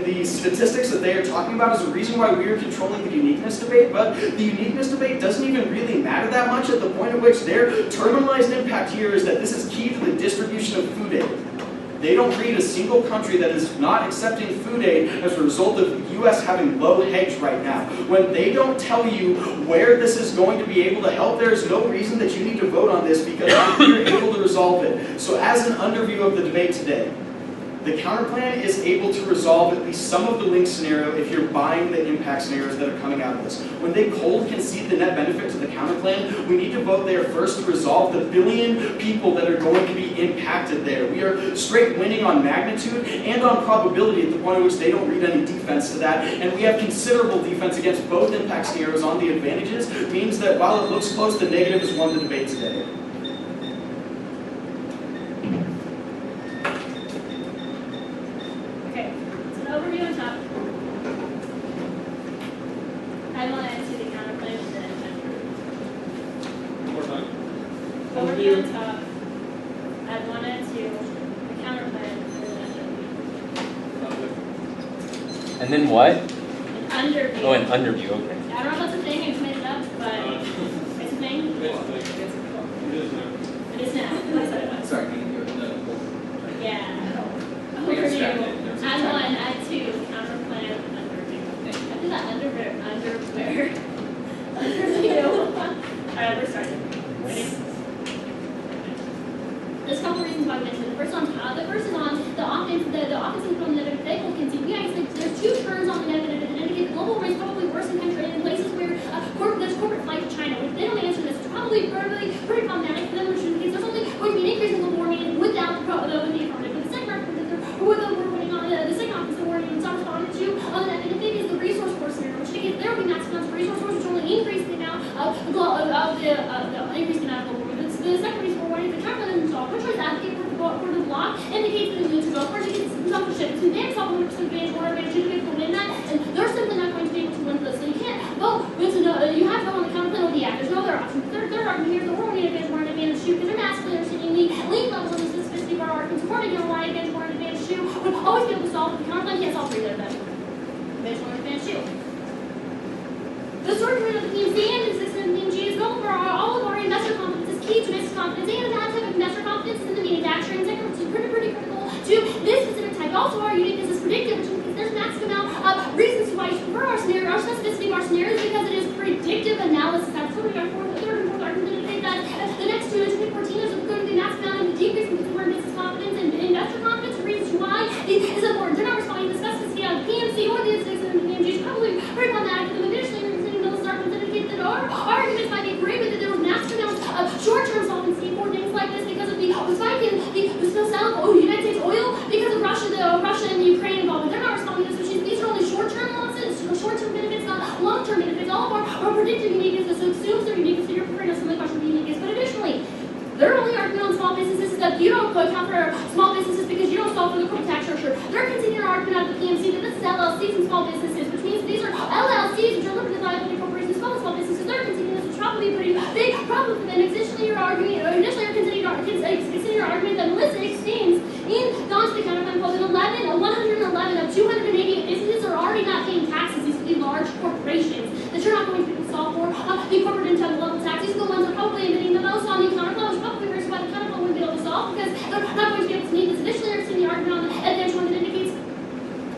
the statistics that they are talking about as a reason why we are controlling the uniqueness debate. But the uniqueness debate doesn't even really matter that much at the point at which their terminalized impact here is that this is key to the distribution of food aid. They don't read a single country that is not accepting food aid as a result of the U.S. having low hedge right now. When they don't tell you where this is going to be able to help, there is no reason that you need to vote on this because you're able to resolve it. So as an underview of the debate today, the counterplan is able to resolve at least some of the link scenario if you're buying the impact scenarios that are coming out of this. When they cold concede the net benefit to the counterplan, we need to vote there first to resolve the billion people that are going to be impacted there. We are straight winning on magnitude and on probability at the point at which they don't read any defense to that, and we have considerable defense against both impact scenarios on the advantages. It means that while it looks close, the negative has won the debate today. Overview on top. I want to see the counterplay with the More time. overview on top. I wanted to the counterplay with And then what? an underview. Oh, an underview, okay. I don't know if that's a thing, I just made it up, but it's a thing. It is now. Sorry, can you do it? Yeah. We got distracted. Overview. Add one, add two, counterplan, underview. I did that underwear. Underview. Alright, we're starting. Ready? There's a couple reasons why we mentioned it. The first is on the offense from the they will continue. We actually there's two turns on the negative that indicate the global risk probably worse in countries in places where there's corporate flight to China. If they don't answer this, it's probably pretty problematic for them, which indicates there's only going to be an increase in global warming without the affirmative. But the second argument, or the second office the warning it's not responded to, and the thing is the resource force scenario, which indicates there will be massive amounts of resource force, which will only increase the amount of global warming. The second reason for warning is the capital install, which was advocate for the block, indicates that we need to go for it, indicates consumption. It's advanced off 100% advantage, or advantage, to be able to win that, and they're simply not going to be able to win this. So you can't vote, you have to go on the counterplan or the act. There's no other option. Third argument here is the war advantage, more advantage too, because they're massively understanding the link levels and the specificity of our arguments. More again, why advantage, more advantage too, would always be able to solve the counterplan. Can't solve three of them. Advantage, more advantage too. The story of the theme C and the system theme G is going for all of our investor confidence key to business confidence, and that type of investor confidence is in the manufacturing sector, which is pretty critical to this specific type. Also, our uniqueness is predictive, which means there's a maximum amount of reasons why you should prefer our scenario, our specificity of our scenarios, because it is predictive analysis. That's sort of our third and fourth argument to indicate that the next two, 2014, is going to be maximum amount of decrease in consumer business confidence and investor confidence. The reasons why is important. They're not responding to the specificity of PMC or the instincts of the PMG is probably pretty problematic for them. Additionally, we're considering those arguments indicate that our arguments might be agreed with, that there was massive amounts of short-term solvency for things like this because of the spike in the sale of United States oil because of Russia and the Ukraine involvement. They're not responding to this, which is these are only short-term losses, short-term benefits, not long-term benefits. All of our predictive uniqueness assumes their uniqueness, so you're preparing us for the question of uniqueness. But additionally, their only argument on small businesses is that you don't account for small businesses because you don't solve for the corporate tax structure. They're continuing our argument at the PMC that this is LLCs and small businesses, which means these are LLCs, which are limited liability corporations, small businesses. They're continuing this, which is probably a pretty big problem for them. Initially, you're continuing your argument that Melissa extends gone to the counterclaim clause in 111 of 288 businesses are already not paying taxes. These would be large corporations that you're not going to be able to solve for. The corporate income level tax, these are the ones that are probably emitting the most on the counterclaim, which probably the reason why the counterclaim wouldn't be able to solve because they're not going to be able to meet this. Additionally, they're extending the argument on the advantage one that indicates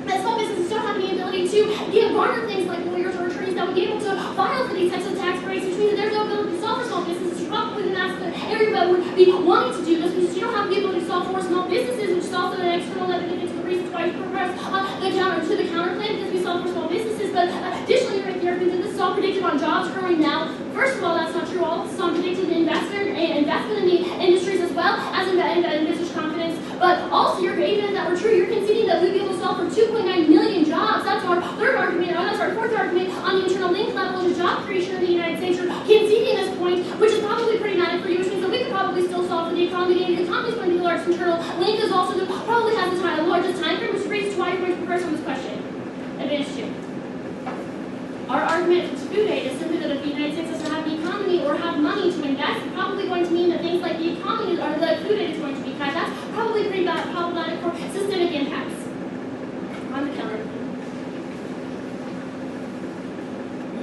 that small businesses don't have any ability to garner things like lawyers or attorneys that would be able to file for these types of tax breaks, which means that there's no ability to solve for small businesses. You're probably the mass that everybody would be wanting to do this because you don't have the ability to solve for small businesses, which is also an external evidence to the reasons why you progress the counterclaim because we solve for small businesses. But additionally, you're thinking that this is all predicted on jobs growing now. First of all, that's not true. All of this is on predicted investment in the industries as well as in business confidence. But also, even if that were true, you're conceding that we'd be able to solve for 2.9 million jobs. That's our third argument. That's our fourth argument on the internal link level, which is job creation in the United States. You're conceding this point, which is probably pretty nice for you, which means that we could probably still solve for the economy. The economy is going to be the largest internal link, is also probably has the largest time frame, which raises why you're going to progress on this question. Advantage 2. Our argument to food aid is simply that if the United States doesn't have the economy or have money to invest, it's probably going to mean that things like the economy or the food aid is going to be cut. That's probably pretty bad, problematic for systemic impacts. On the counter.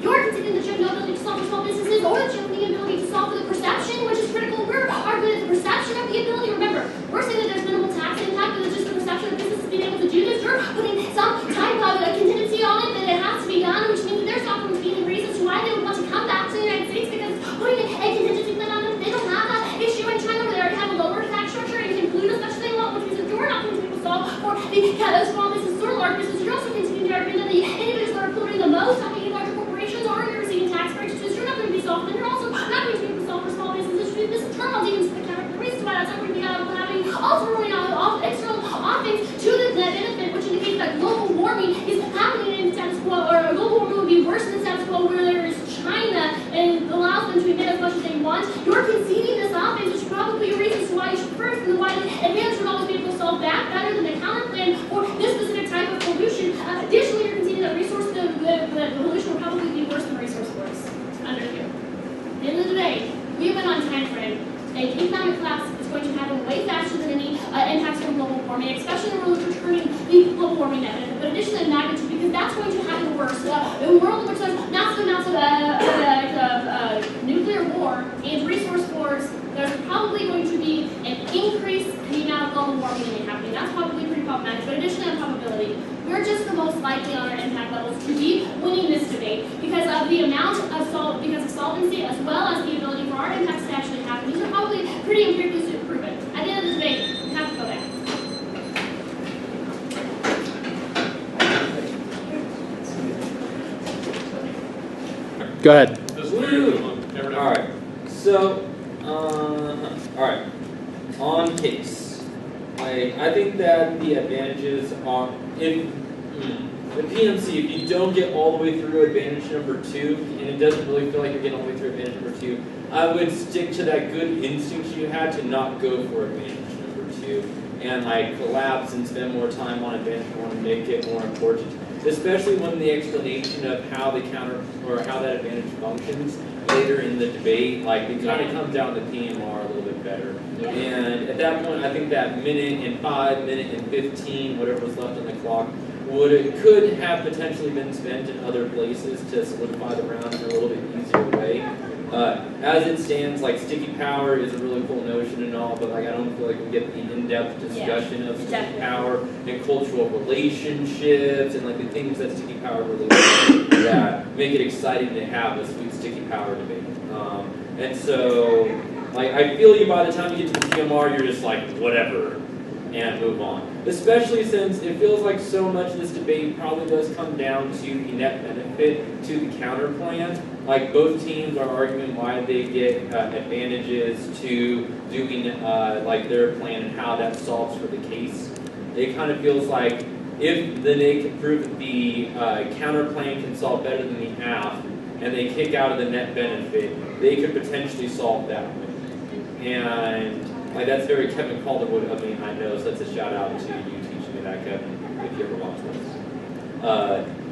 You're conceding that you have no ability to solve for small businesses or that you have the ability to solve for the perception, which is critical. We're arguing that the perception of the ability, remember, we're saying that there's minimal tax impact, but it's just the perception of businesses being able to do this. You're putting some type of a contingency on it that it has to be done, which means that there's not going to be any reasons why they would want to come back to the United States because putting a contingency plan on them, they don't have that issue in China where they already have a lower tax structure and can include as much as they want, which means that you're not going to be able to solve for the small businesses or large businesses. You're also continuing to argue that the individuals that are polluting the most, not making larger corporations, are already receiving tax breaks, which you're not going to be solving. And you're also not going to be able to solve for small businesses, which means this internal demons to the counter. The reason why that's not going to be having also rolling out external offense to the benefit, which indicates that global warming is happening in the status quo, or global warming would be worse than the status quo where there is China and allows them to emit as much as they want. You're conceding this offense, which is probably your reasons why you should first, and why the advantage would always be able to solve that better than the counter plan for this specific type of pollution. Additionally, you're conceding that the pollution will probably be worse than resource wars under here. At the end of the day, we have been on time frame. An economic collapse is going to happen way faster than any impacts from global warming, especially when we're returning the global warming evidence. But additionally, magnitude, because that's going to happen worse. In a world in which there's massive amounts of nuclear war and resource wars, there's probably going to be an increase in the amount of global warming that may happen. That's probably pretty problematic. But additionally, on probability, we're just the most likely on our impact levels to be winning this debate because of the amount of solvency as well as the ability for our impacts to actually happen. These are probably pretty empirically proven. At the end of the debate, we have to go back. Go ahead. Alright, so, alright, on case, I think that the advantages are, if the PMC, if you don't get all the way through advantage number 2, and it doesn't really feel like you're getting all the way through advantage number 2, I would stick to that good instinct you had to not go for advantage number 2, and like collapse and spend more time on advantage 1 and make it more important. Especially when the explanation of how the counter or how that advantage functions later in the debate, like it kind of comes down to PMR a little bit better. And at that point, I think that minute and 5, minute and 15, whatever was left on the clock, could have potentially been spent in other places to solidify the round in a little bit easier way. As it stands, like sticky power is a really cool notion and all, but like I don't feel like we get the in-depth discussion of sticky definitely. power and cultural relationships and like the things that sticky power really does that make it exciting to have a sweet sticky power debate. And so, like I feel you by the time you get to the PMR, you're just like whatever and move on. Especially since it feels like so much of this debate probably does come down to the net benefit to the counter plan. Like both teams are arguing why they get advantages to doing like their plan and how that solves for the case. It kind of feels like if the NIC can prove that the counter plan can solve better than the Aff, and they kick out of the net benefit, they could potentially solve that one. And like that's very Kevin Calderwood of me, I know, so that's a shout out to you teaching me that, Kevin, if you ever watch this.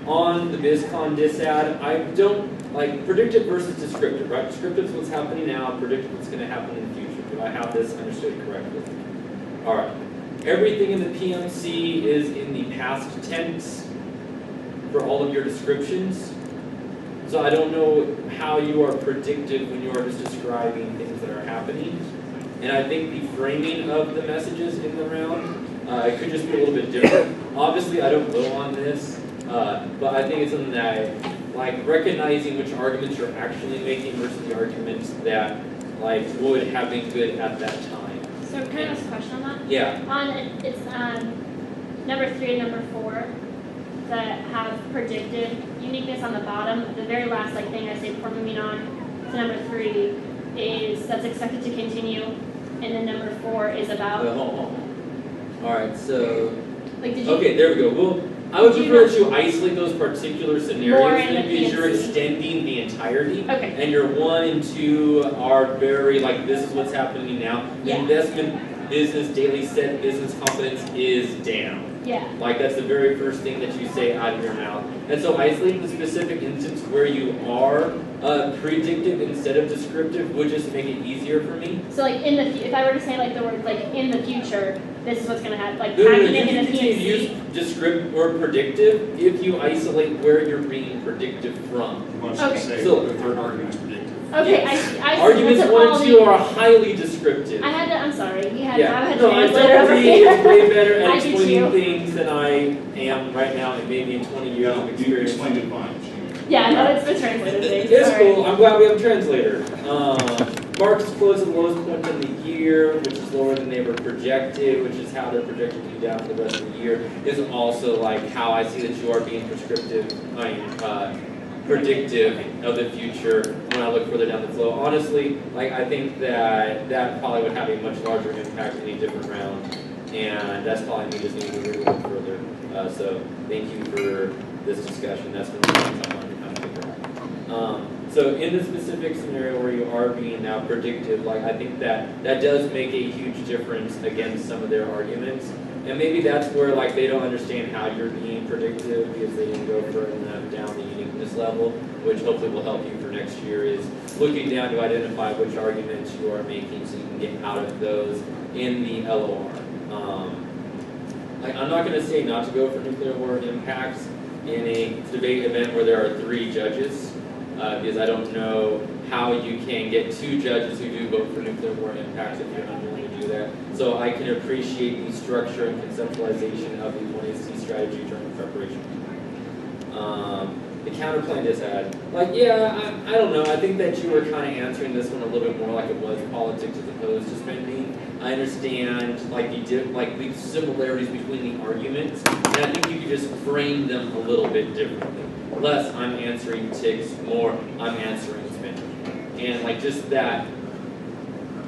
On the BizCon disad, I don't, like predictive versus descriptive, right? Descriptive is what's happening now, predictive is what's going to happen in the future. Do I have this understood correctly? All right. Everything in the PMC is in the past tense for all of your descriptions. So I don't know how you are predictive when you are just describing things that are happening. And I think the framing of the messages in the round, it could just be a little bit different. Obviously, I don't go on this, but I think it's something that, like, recognizing which arguments you're actually making versus the arguments that, like, would have been good at that time. So can I ask a question on that? Yeah. It's number 3 and number 4 that have predicted uniqueness on the bottom. The very last thing I say before moving on to number 3 is that's expected to continue, and then number 4 is about. Hold on. All right, so. Like, did you? Okay, there we go. Well, I would prefer to isolate those particular scenarios because you're extending the entirety. Okay. And your 1 and 2 are very this is what's happening now. Yeah. Investment business, daily set business confidence is down. Yeah. Like that's the very first thing that you say out of your mouth. And so isolating the specific instance where you are predictive instead of descriptive would just make it easier for me. So if I were to say the words in the future, this is what's going to happen. No, Tagging you it in can a continue to PNC. use descriptive or predictive if you isolate where you're being predictive from. You want to say So- the third argument is predictive. Okay, Yes. I Arguments that's 1 and all 2 are highly descriptive. I had to. I'm sorry. You had. Yeah, I had no, I translator over definitely here. is way better at I did explaining too. things than I am right now, and maybe in 20 years of You experience. explained it fine. Yeah, no, it's the translator thing. It's Sorry. cool. I'm glad we have a translator. Marks closed at the lowest point in the year, which is lower than they were projected, which is how they're projected to be down for the rest of the year. Is also how I see that you are being predictive of the future when I look further down the flow. Honestly, I think that probably would have a much larger impact in a different round, and that's probably me just needing to read a little further. So thank you for this discussion. That's been really fun to kind of figure out. So in the specific scenario where you are being now predictive, I think that does make a huge difference against some of their arguments. And maybe that's where they don't understand how you're being predictive because they didn't go further enough down the uniqueness level, which hopefully will help you for next year, is looking down to identify which arguments you are making so you can get out of those in the LOR. I'm not going to say not to go for nuclear war impacts in a debate event where there are 3 judges, because I don't know how you can get 2 judges who do vote for nuclear war impacts if you're unwilling to do that. So I can appreciate the structure and conceptualization of the 1AC strategy during preparation. The counterplan disad. I don't know. I think that you were kind of answering this one a little bit more like it was politics as opposed to spending. I understand the similarities between the arguments, and I think you could just frame them a little bit differently. Less I'm answering ticks, more I'm answering spending. And just that,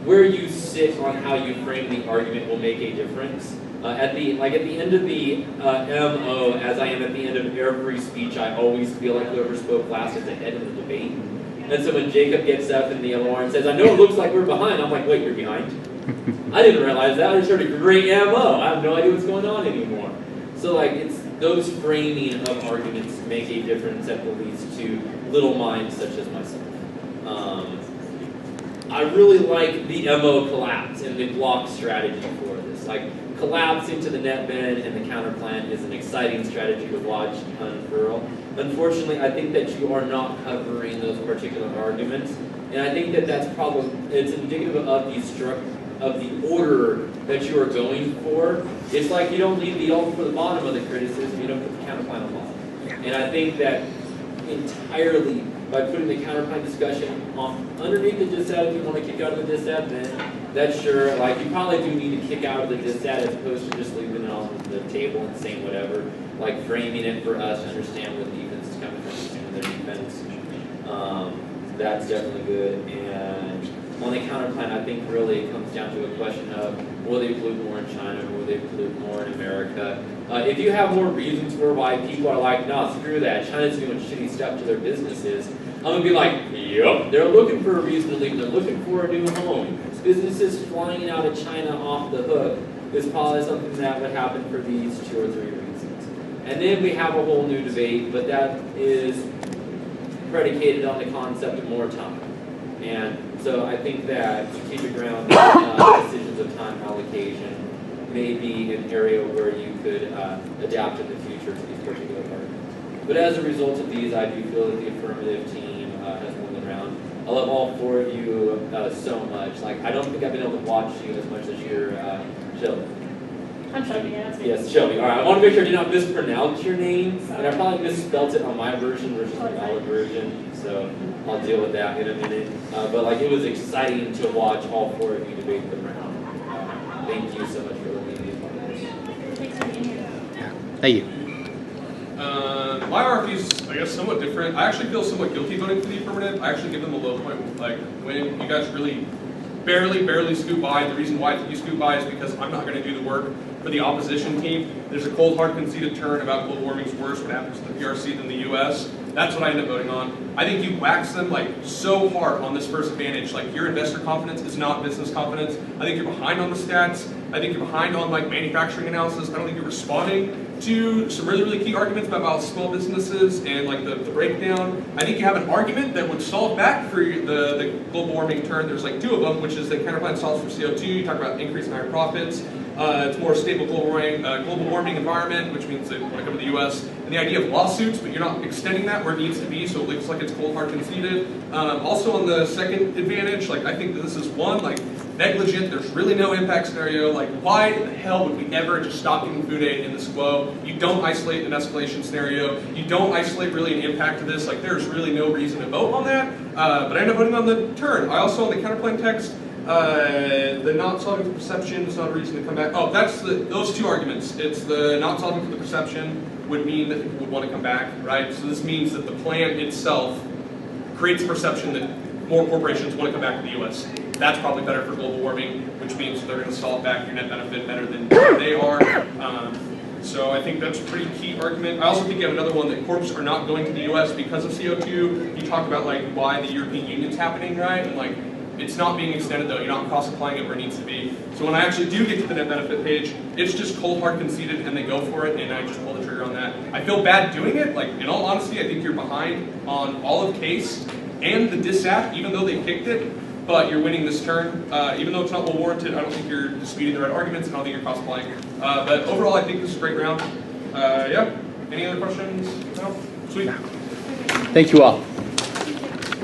where you sit on how you frame the argument will make a difference. At the end of the MO, as I am at the end of every speech, I always feel like whoever spoke last is ahead in the debate. And so when Jacob gets up in the LOR and says, "I know it looks like we're behind," I'm like, "Wait, you're behind?" I didn't realize that. I just heard a great MO. I have no idea what's going on anymore. So it's those framing of arguments make a difference at the least to little minds such as myself. I really like the MO collapse and the block strategy for this. Collapse into the net bend and the counter plan is an exciting strategy to watch unfurl. Unfortunately, I think that you are not covering those particular arguments. And I think that that's probably, it's indicative of the order that you are going for. It's like you don't leave the elephant for the bottom of the criticism, you don't put the counterpoint on the bottom. And I think that entirely by putting the counterpoint discussion on underneath the dissat, if you want to kick out of the dissat, then that's sure. Like you probably do need to kick out of the dissat as opposed to just leaving it on the table and saying whatever. Like framing it for us to understand what defense is coming from, understanding their defense. That's definitely good. And on the counterpoint, I think really it comes down to a question of will they pollute more in China or will they pollute more in America? If you have more reasons for why people are like, no, screw that, China's doing shitty stuff to their businesses, I'm going to be like, yep, they're looking for a reason to leave. They're looking for a new home. Businesses flying out of China off the hook is probably something that would happen for these 2 or 3 reasons. And then we have a whole new debate, but that is predicated on the concept of more time. And so I think that strategic ground decisions of time allocation may be an area where you could adapt in the future to these particular arguments. But as a result of these, I do feel that the affirmative team has won the round. I love all 4 of you so much. Like, I don't think I've been able to watch you as much as you're Shelby. I'm Shelby, yeah, that's me. Yes, Shelby. All right, I want to make sure I did not mispronounce your name, and I probably misspelled it on my version versus the valid version, so I'll deal with that in a minute. But like, it was exciting to watch all 4 of you debate the round. Thank you so much for letting me be a part of this. Thanks for being here. Thank you. My RFP is, I guess, somewhat different. I actually feel somewhat guilty voting for the affirmative. I actually give them a low point. Like, when you guys really barely scoot by, the reason why you scoot by is because I'm not going to do the work for the opposition team. There's a cold, hard, conceded turn about global warming's worse what happens to the PRC than the U.S. That's what I end up voting on. I think you wax them like so hard on this first advantage. Like, your investor confidence is not business confidence. I think you're behind on the stats. I think you're behind on like manufacturing analysis. I don't think you're responding to some really key arguments about small businesses and like the breakdown. I think you have an argument that would solve back for the global warming turn. There's like 2 of them, which is the counterpoint solves for CO2. You talk about increase in higher profits. It's more stable global warming environment, which means that when I come to the U.S. and the idea of lawsuits, but you're not extending that where it needs to be, so it looks like it's cold, hard, conceded. Also on the second advantage, like I think that this is one, like negligent, there's really no impact scenario. Like, why the hell would we ever just stop giving food aid in this quo? You don't isolate an escalation scenario. You don't isolate really an impact to this. Like, there's really no reason to vote on that. But I end up voting on the turn. I also, on the counterpoint text, the not solving for perception is not a reason to come back. Oh, that's those 2 arguments. It's the not solving for the perception would mean that people would want to come back, right? So this means that the plan itself creates a perception that more corporations want to come back to the U.S. That's probably better for global warming, which means they're going to solve back your net benefit better than they are. So I think that's a pretty key argument. I also think you have another one that corps are not going to the U.S. because of CO2. You talk about like why the European Union's happening, right? And like, it's not being extended though. You're not cross-applying it where it needs to be. So when I actually do get to the net benefit page, it's just cold, hard, conceded, and they go for it, and I just pull the trigger on that. I feel bad doing it. Like, in all honesty, I think you're behind on all of case and the dissat, even though they picked it. But you're winning this turn. Even though it's not well warranted, I don't think you're disputing the right arguments, and I don't think you're cross-applying. But overall, I think this is a great round. Yeah. Any other questions? No? Sweet. Thank you all.